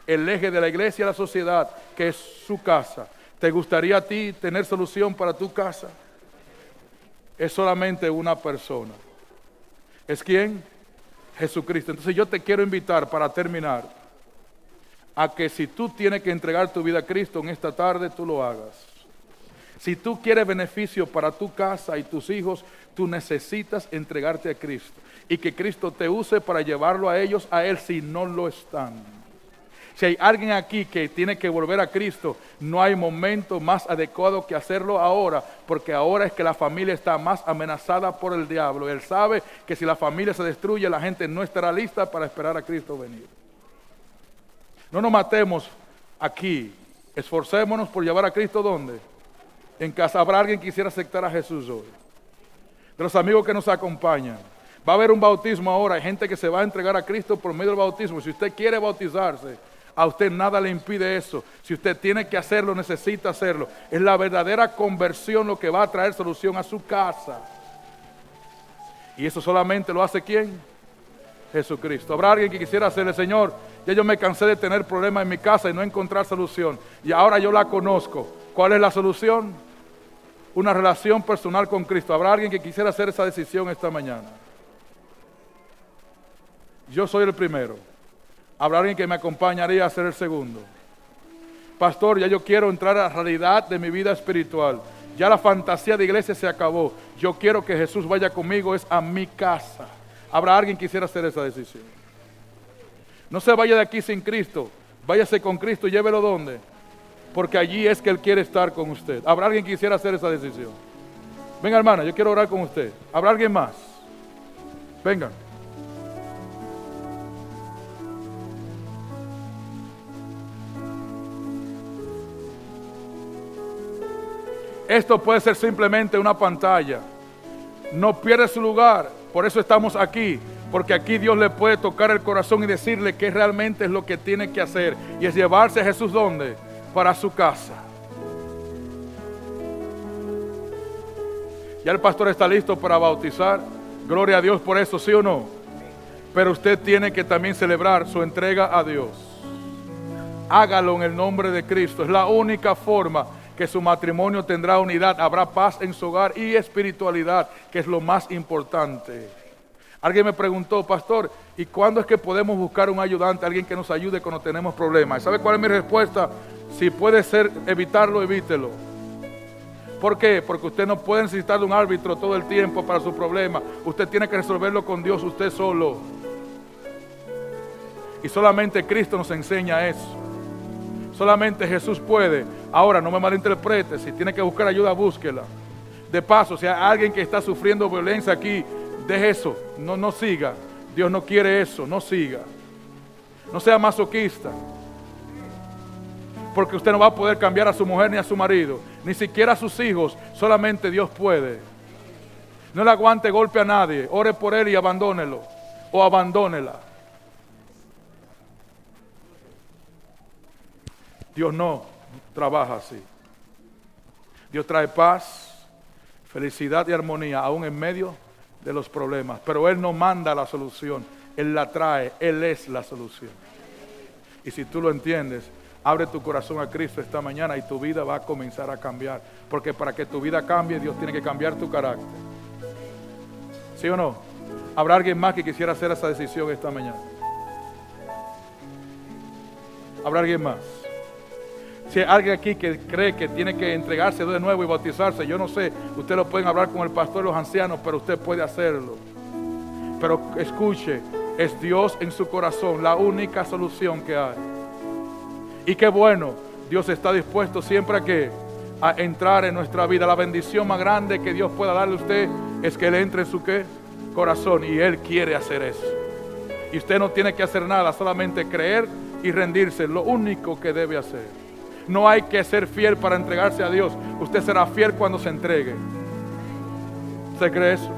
el eje de la iglesia y la sociedad, que es su casa. ¿Te gustaría a ti tener solución para tu casa? Es solamente una persona. ¿Es quién? Jesucristo. Entonces yo te quiero invitar para terminar a que si tú tienes que entregar tu vida a Cristo en esta tarde, tú lo hagas. Si tú quieres beneficio para tu casa y tus hijos, tú necesitas entregarte a Cristo. Y que Cristo te use para llevarlo a ellos, a Él, si no lo están. Si hay alguien aquí que tiene que volver a Cristo, no hay momento más adecuado que hacerlo ahora, porque ahora es que la familia está más amenazada por el diablo. Él sabe que si la familia se destruye, la gente no estará lista para esperar a Cristo venir. No nos matemos aquí, esforcémonos por llevar a Cristo ¿dónde? En casa. Habrá alguien que quisiera aceptar a Jesús hoy. De los amigos que nos acompañan. Va a haber un bautismo ahora, hay gente que se va a entregar a Cristo por medio del bautismo. Si usted quiere bautizarse, a usted nada le impide eso. Si usted tiene que hacerlo, necesita hacerlo. Es la verdadera conversión lo que va a traer solución a su casa. Y eso solamente lo hace ¿quién? Jesucristo. Habrá alguien que quisiera hacerle, Señor, ya yo me cansé de tener problemas en mi casa y no encontrar solución. Y ahora yo la conozco. ¿Cuál es la solución? Una relación personal con Cristo. Habrá alguien que quisiera hacer esa decisión esta mañana. Yo soy el primero. Habrá alguien que me acompañaría a ser el segundo. Pastor, ya yo quiero entrar a la realidad de mi vida espiritual. Ya la fantasía de iglesia se acabó. Yo quiero que Jesús vaya conmigo, es a mi casa. Habrá alguien que quisiera hacer esa decisión. No se vaya de aquí sin Cristo. Váyase con Cristo y llévelo ¿dónde? Porque allí es que Él quiere estar con usted. ¿Habrá alguien que quisiera hacer esa decisión? Venga, hermana, yo quiero orar con usted. ¿Habrá alguien más? Vengan. Esto puede ser simplemente una pantalla. No pierde su lugar. Por eso estamos aquí. Porque aquí Dios le puede tocar el corazón y decirle qué realmente es lo que tiene que hacer. Y es llevarse a Jesús ¿dónde? Para su casa. Ya el pastor está listo para bautizar. Gloria a Dios por eso, ¿sí o no? Pero usted tiene que también celebrar su entrega a Dios. Hágalo en el nombre de Cristo. Es la única forma que su matrimonio tendrá unidad. Habrá paz en su hogar y espiritualidad, que es lo más importante. Alguien me preguntó, pastor, ¿y cuándo es que podemos buscar un ayudante, alguien que nos ayude cuando tenemos problemas? ¿Sabe cuál es mi respuesta? Si puede ser evitarlo, evítelo. ¿Por qué? Porque usted no puede necesitar de un árbitro todo el tiempo para su problema. Usted tiene que resolverlo con Dios usted solo. Y solamente Cristo nos enseña eso. Solamente Jesús puede. Ahora, no me malinterprete, si tiene que buscar ayuda, búsquela. De paso, si hay alguien que está sufriendo violencia aquí, deje eso, no siga. Dios no quiere eso, no siga. No sea masoquista. Porque usted no va a poder cambiar a su mujer ni a su marido, ni siquiera a sus hijos, solamente Dios puede. No le aguante golpe a nadie, ore por él y abandónelo, o abandónela. Dios no trabaja así. Dios trae paz, felicidad y armonía, aún en medio de los problemas. Pero Él no manda la solución, Él la trae, Él es la solución. Y si tú lo entiendes, abre tu corazón a Cristo esta mañana y tu vida va a comenzar a cambiar. Porque para que tu vida cambie, Dios tiene que cambiar tu carácter. ¿Sí o no? ¿Habrá alguien más que quisiera hacer esa decisión esta mañana? ¿Habrá alguien más? Si hay alguien aquí que cree que tiene que entregarse de nuevo y bautizarse, yo no sé, ustedes lo pueden hablar con el pastor y los ancianos, pero usted puede hacerlo. Pero escuche, es Dios en su corazón la única solución que hay. Y qué bueno, Dios está dispuesto siempre a entrar en nuestra vida. La bendición más grande que Dios pueda darle a usted es que Él entre en su corazón, y Él quiere hacer eso. Y usted no tiene que hacer nada, solamente creer y rendirse, lo único que debe hacer. No hay que ser fiel para entregarse a Dios. Usted será fiel cuando se entregue. ¿Usted cree eso?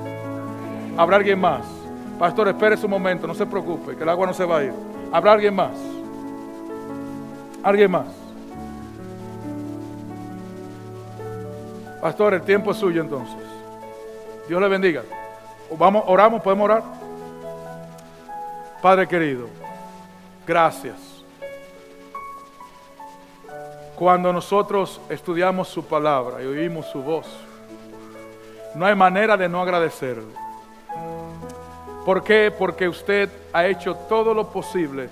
¿Habrá alguien más? Pastor, espere un momento, no se preocupe, que el agua no se va a ir. ¿Habrá alguien más? ¿Alguien más? Pastor, el tiempo es suyo entonces. Dios le bendiga. Vamos, oramos, ¿podemos orar? Padre querido, gracias. Cuando nosotros estudiamos su palabra y oímos su voz, no hay manera de no agradecerle. ¿Por qué? Porque usted ha hecho todo lo posible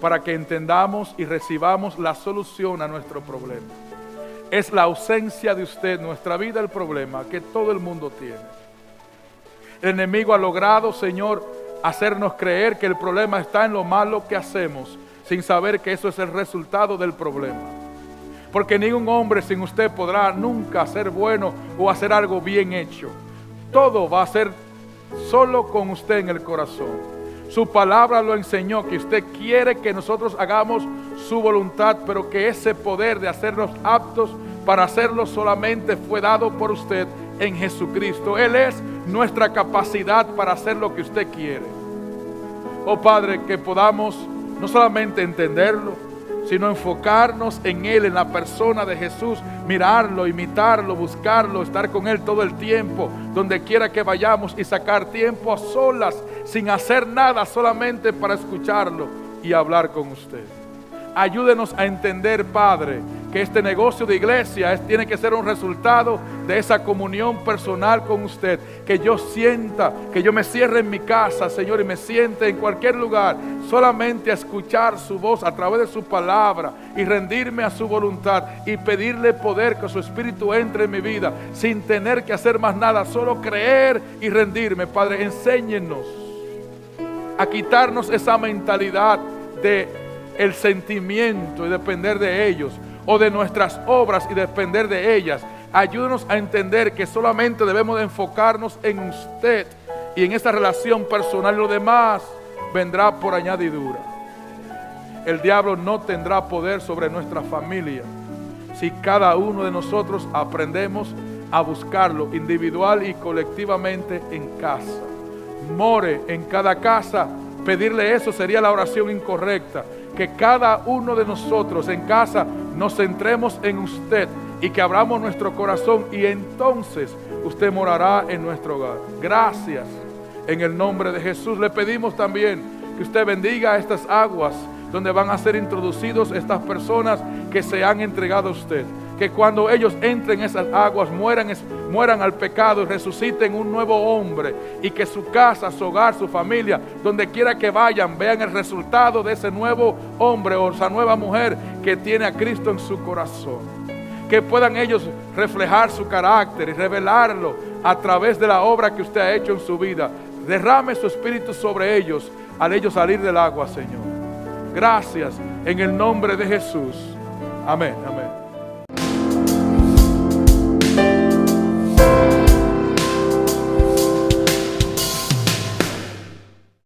para que entendamos y recibamos la solución a nuestro problema. Es la ausencia de usted, nuestra vida, el problema que todo el mundo tiene. El enemigo ha logrado, Señor, hacernos creer que el problema está en lo malo que hacemos, sin saber que eso es el resultado del problema. Porque ningún hombre sin usted podrá nunca ser bueno o hacer algo bien hecho. Todo va a ser solo con usted en el corazón. Su palabra lo enseñó, que usted quiere que nosotros hagamos su voluntad, pero que ese poder de hacernos aptos para hacerlo solamente fue dado por usted en Jesucristo. Él es nuestra capacidad para hacer lo que usted quiere. Oh Padre, que podamos no solamente entenderlo, sino enfocarnos en Él, en la persona de Jesús, mirarlo, imitarlo, buscarlo, estar con Él todo el tiempo, donde quiera que vayamos, y sacar tiempo a solas, sin hacer nada, solamente para escucharlo y hablar con usted. Ayúdenos a entender, Padre, que este negocio de iglesia tiene que ser un resultado de esa comunión personal con usted. Que yo sienta, que yo me cierre en mi casa, Señor, y me siente en cualquier lugar, solamente a escuchar su voz a través de su palabra y rendirme a su voluntad y pedirle poder, que su Espíritu entre en mi vida sin tener que hacer más nada, solo creer y rendirme. Padre, enséñenos a quitarnos esa mentalidad de el sentimiento y depender de ellos, o de nuestras obras y depender de ellas. Ayúdenos a entender que solamente debemos de enfocarnos en usted y en esta relación personal, y lo demás vendrá por añadidura. El diablo no tendrá poder sobre nuestra familia si cada uno de nosotros aprendemos a buscarlo individual y colectivamente en casa. More en cada casa. Pedirle eso sería la oración incorrecta. Que cada uno de nosotros en casa nos centremos en usted y que abramos nuestro corazón, y entonces usted morará en nuestro hogar. Gracias. En el nombre de Jesús le pedimos también que usted bendiga estas aguas donde van a ser introducidos estas personas que se han entregado a usted. Que cuando ellos entren en esas aguas mueran al pecado y resuciten un nuevo hombre, y que su casa, su hogar, su familia, donde quiera que vayan, vean el resultado de ese nuevo hombre o esa nueva mujer que tiene a Cristo en su corazón. Que puedan ellos reflejar su carácter y revelarlo a través de la obra que usted ha hecho en su vida. Derrame su Espíritu sobre ellos al ellos salir del agua, Señor. Gracias en el nombre de Jesús. Amén, amén.